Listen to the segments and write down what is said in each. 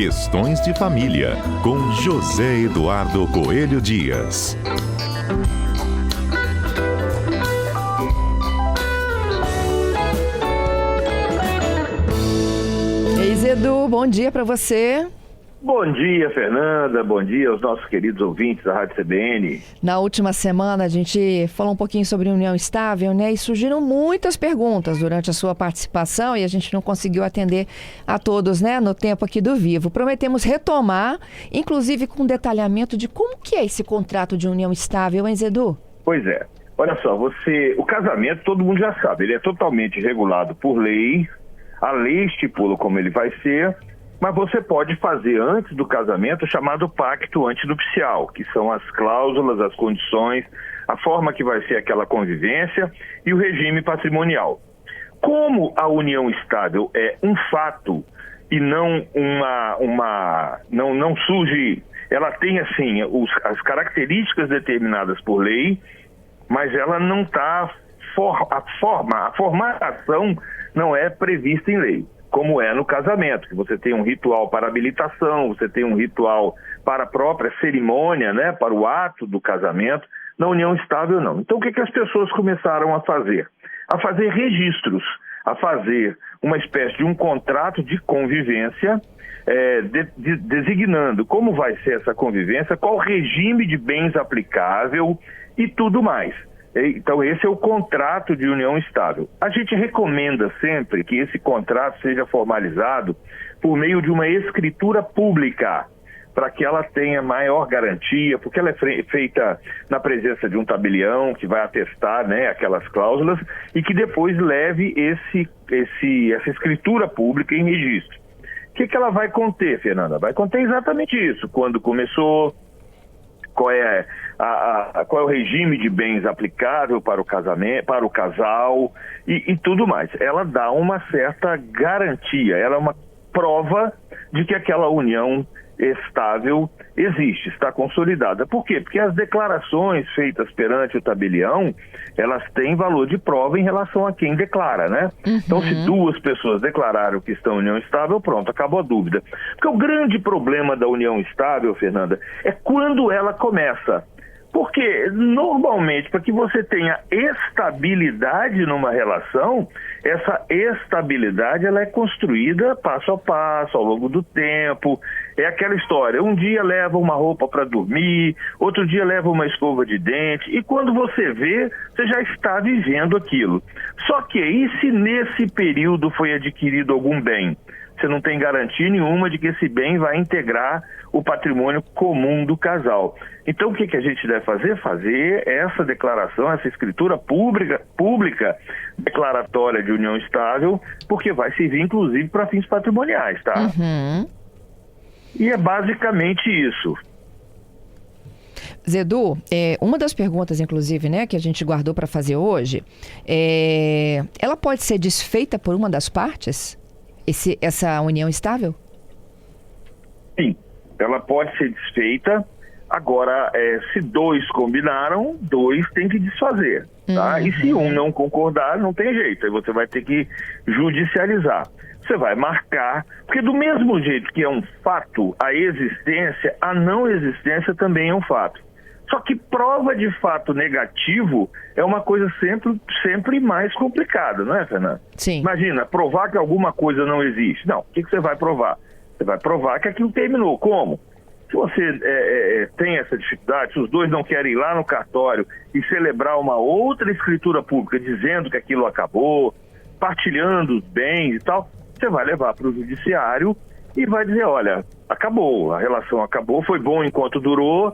Questões de Família, com José Eduardo Coelho Dias. Edu, bom dia para você. Bom dia, Fernanda. Bom dia aos nossos queridos ouvintes da Rádio CBN. Na última semana a gente falou um pouquinho sobre união estável, né? E surgiram muitas perguntas durante a sua participação e a gente não conseguiu atender a todos, né? No tempo aqui do Vivo. Prometemos retomar, inclusive com detalhamento de como que é esse contrato de união estável, hein, Edu? Pois é. Olha só, o casamento todo mundo já sabe, ele é totalmente regulado por lei. A lei estipula como ele vai ser, mas você pode fazer antes do casamento o chamado pacto antinupcial, que são as cláusulas, as condições, a forma que vai ser aquela convivência e o regime patrimonial. Como a união estável é um fato e não não surge, ela tem assim as características determinadas por lei, mas ela não está, a formatação não é prevista em lei, como é no casamento, que você tem um ritual para habilitação, você tem um ritual para a própria cerimônia, né, para o ato do casamento. Na união estável, não. Então, o que as pessoas começaram a fazer? A fazer registros, a fazer uma espécie de um contrato de convivência, designando como vai ser essa convivência, qual regime de bens aplicável e tudo mais. Então, esse é o contrato de união estável. A gente recomenda sempre que esse contrato seja formalizado por meio de uma escritura pública, para que ela tenha maior garantia, porque ela é feita na presença de um tabelião que vai atestar, né, aquelas cláusulas e que depois leve essa escritura pública em registro. O que ela vai conter, Fernanda? Vai conter exatamente isso. Quando começou, qual é o regime de bens aplicável para o casamento, para o casal e tudo mais. Ela dá uma certa garantia, ela é uma prova de que aquela união estável existe, está consolidada. Por quê? Porque as declarações feitas perante o tabelião, elas têm valor de prova em relação a quem declara, né? Uhum. Então, se duas pessoas declararam que estão em união estável, pronto, acabou a dúvida. Porque o grande problema da união estável, Fernanda, é quando ela começa. Porque, normalmente, para que você tenha estabilidade numa relação, essa estabilidade ela é construída passo a passo, ao longo do tempo. É aquela história, um dia leva uma roupa para dormir, outro dia leva uma escova de dente, e quando você vê, você já está vivendo aquilo. Só que, e se nesse período foi adquirido algum bem? Você não tem garantia nenhuma de que esse bem vai integrar o patrimônio comum do casal. Então, o que a gente deve fazer? Fazer essa declaração, essa escritura pública declaratória de união estável, porque vai servir, inclusive, para fins patrimoniais, tá? Uhum. E é basicamente isso. Zedu, uma das perguntas, inclusive, né, que a gente guardou para fazer hoje, ela pode ser desfeita por uma das partes? Essa união estável? Sim, ela pode ser desfeita. Agora, se dois combinaram, dois tem que desfazer, tá? Uhum. E se um não concordar, não tem jeito, aí você vai ter que judicializar. Você vai marcar, porque do mesmo jeito que é um fato a existência, a não existência também é um fato. Só que prova de fato negativo é uma coisa sempre mais complicada, não é, Fernanda? Sim. Imagina, provar que alguma coisa não existe. Não, o que você vai provar? Você vai provar que aquilo terminou. Como? Se você tem essa dificuldade, se os dois não querem ir lá no cartório e celebrar uma outra escritura pública dizendo que aquilo acabou, partilhando os bens e tal, você vai levar para o judiciário e vai dizer, olha, acabou, a relação acabou, foi bom enquanto durou,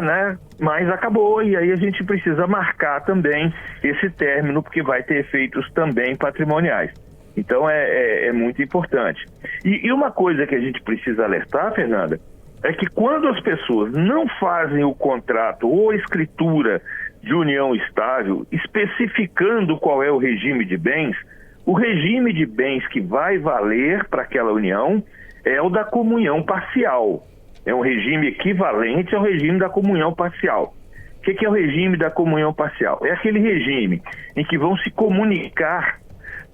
né? Mas acabou, e aí a gente precisa marcar também esse término, porque vai ter efeitos também patrimoniais. Então é muito importante. E uma coisa que a gente precisa alertar, Fernanda, é que quando as pessoas não fazem o contrato ou a escritura de união estável, especificando qual é o regime de bens, o regime de bens que vai valer para aquela união é o da comunhão parcial. É um regime equivalente ao regime da comunhão parcial. O que é o regime da comunhão parcial? É aquele regime em que vão se comunicar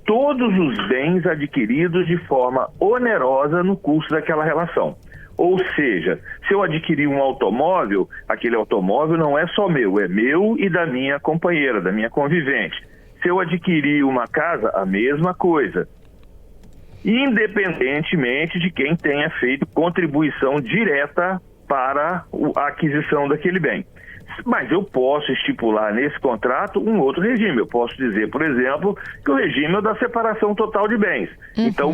todos os bens adquiridos de forma onerosa no curso daquela relação. Ou seja, se eu adquirir um automóvel, aquele automóvel não é só meu, é meu e da minha companheira, da minha convivente. Se eu adquirir uma casa, a mesma coisa. Independentemente de quem tenha feito contribuição direta para a aquisição daquele bem. Mas eu posso estipular nesse contrato um outro regime. Eu posso dizer, por exemplo, que o regime é da separação total de bens. Então,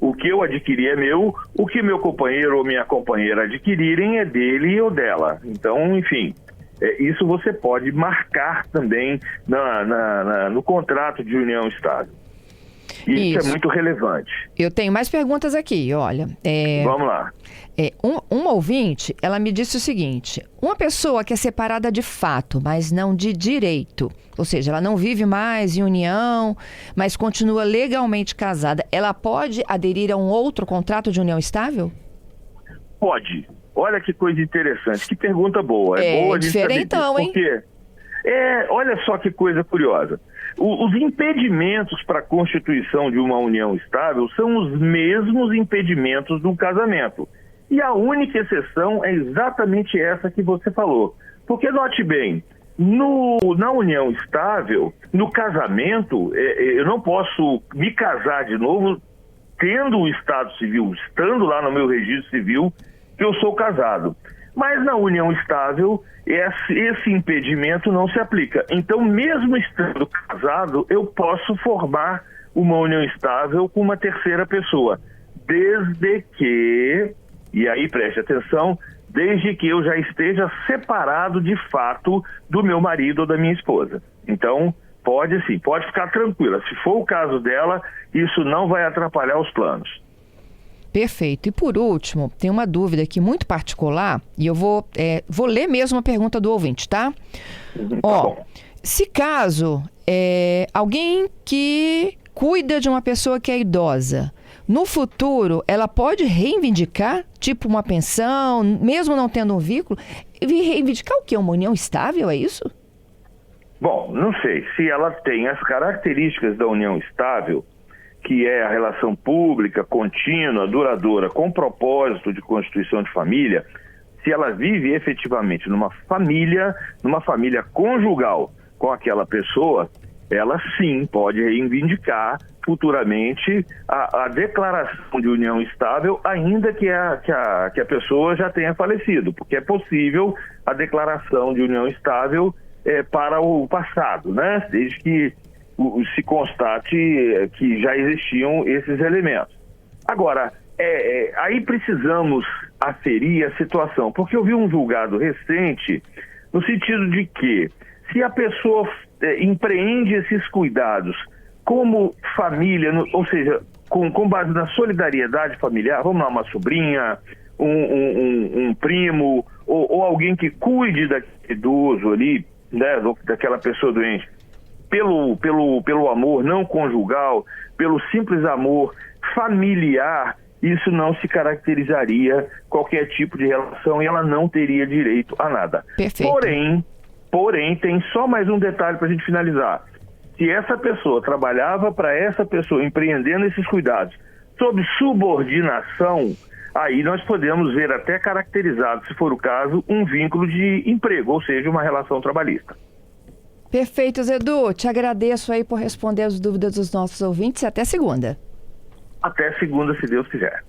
o que eu adquiri é meu, o que meu companheiro ou minha companheira adquirirem é dele ou dela. Então, enfim, isso você pode marcar também no contrato de união estável. Isso é muito relevante. Eu tenho mais perguntas aqui, olha. Vamos lá. Um ouvinte, ela me disse o seguinte: uma pessoa que é separada de fato, mas não de direito, ou seja, ela não vive mais em união, mas continua legalmente casada, ela pode aderir a um outro contrato de união estável? Pode. Olha que coisa interessante, que pergunta boa. É boa a gente saber diferentão, hein? Porque olha só que coisa curiosa. Os impedimentos para a constituição de uma união estável são os mesmos impedimentos do casamento. E a única exceção é exatamente essa que você falou. Porque, note bem, na união estável, no casamento, eu não posso me casar de novo tendo o estado civil, estando lá no meu registro civil, que eu sou casado. Mas na união estável, esse impedimento não se aplica. Então, mesmo estando casado, eu posso formar uma união estável com uma terceira pessoa. Desde que, e aí preste atenção, desde que eu já esteja separado de fato do meu marido ou da minha esposa. Então, pode sim, pode ficar tranquila. Se for o caso dela, isso não vai atrapalhar os planos. Perfeito. E por último, tem uma dúvida aqui muito particular, e eu vou ler mesmo a pergunta do ouvinte, tá? Bom. Se caso alguém que cuida de uma pessoa que é idosa, no futuro, ela pode reivindicar, tipo uma pensão, mesmo não tendo um vínculo, e reivindicar o quê? Uma união estável, é isso? Bom, não sei. Se ela tem as características da união estável, que é a relação pública, contínua, duradoura, com propósito de constituição de família, se ela vive efetivamente numa família conjugal com aquela pessoa, ela sim pode reivindicar futuramente a declaração de união estável, ainda que a pessoa já tenha falecido, porque é possível a declaração de união estável para o passado, né? Desde que se constate que já existiam esses elementos. Agora, aí precisamos aferir a situação, porque eu vi um julgado recente no sentido de que se a pessoa empreende esses cuidados como família, ou seja, com base na solidariedade familiar, vamos lá, uma sobrinha, um primo, ou alguém que cuide daquele idoso ali, né, daquela pessoa doente, pelo amor não conjugal, pelo simples amor familiar, isso não se caracterizaria qualquer tipo de relação e ela não teria direito a nada. Perfeito. Porém, tem só mais um detalhe para a gente finalizar. Se essa pessoa trabalhava para essa pessoa, empreendendo esses cuidados, sob subordinação, aí nós podemos ver até caracterizado, se for o caso, um vínculo de emprego, ou seja, uma relação trabalhista. Perfeito, Zedu. Te agradeço aí por responder as dúvidas dos nossos ouvintes e até segunda. Até segunda, se Deus quiser.